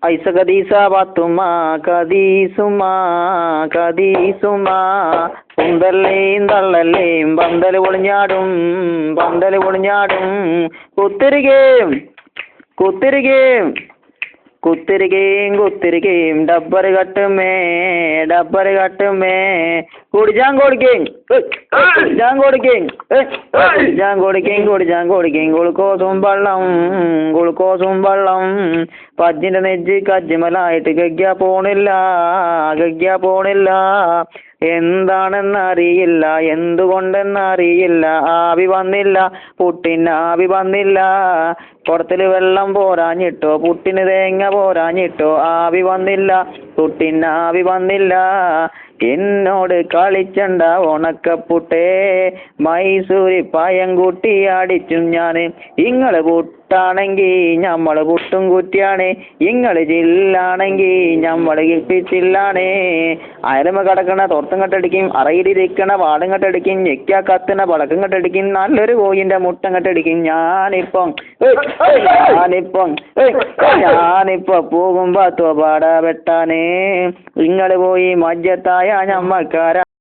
ഐസ കദീസ പാത്തുമ്മ കദീസുമ്മ കദീസുമ്മ കുന്തല്ലേയും തള്ളല്ലേയും പന്തല് പൊളിഞ്ഞാടും പന്തല് പൊളിഞ്ഞാടും കുത്തിരികേം കുത്തിരികേം കുത്തിരികേം കുത്തിരികേം ഡബ്ബറ് കട്ടുമേ ഡബ്ബറ് കട്ടുമേ കുടിച്ചാൻ കൊടുക്കേം കുടിച്ചാൻ കൊടുക്കേം കുടിച്ചാൻ കൊടുക്കേം കുടിച്ചാൻ കൊടുക്കേം ഗുളുക്കോസും വെള്ളം ഗുളുക്കോസും വെള്ളം പജ്ജിന്റെ നെജ്ജ് കജ്ജിമലായിട്ട് ഗഗ്യ പോണില്ല എന്താണെന്നറിയില്ല എന്തുകൊണ്ടെന്നറിയില്ല ആവി വന്നില്ല പുട്ടിന് ആവി വന്നില്ല കുടത്തില് വെള്ളം പോരാഞ്ഞിട്ടോ പുട്ടിന് തേങ്ങ പോരാഞ്ഞിട്ടോ ആവി വന്നില്ല പുട്ടിന് ആവി വന്നില്ല എന്നോട് കളിച്ചണ്ട ഉണക്കപ്പുട്ടേ മൈസൂരി പായം കൂട്ടി അടിച്ചും ഞാന് ഇങ്ങള് പുട്ടാണെങ്കി ഞമ്മള് പുട്ടും കുറ്റിയാണ് ഇങ്ങള് ജില്ലാണെങ്കി ഞമ്മള് കിപ്പിച്ചില്ലാണ് അയലമ കിടക്കണ തോർത്തും കെട്ടടിക്കും അറയിലിരിക്കണ പാടും കെട്ടടിക്കും ഞെക്കാ കത്തണ പടക്കം കെട്ടടിക്കും നല്ലൊരു കോയിന്റെ മുട്ടം കെട്ടടിക്കും ഞാനിപ്പം പോകുമ്പോ തോപാട വെട്ടാനേ ഇങ്ങള് പോയി മജ്ജത്തായ ഞമ്മക്കാരാ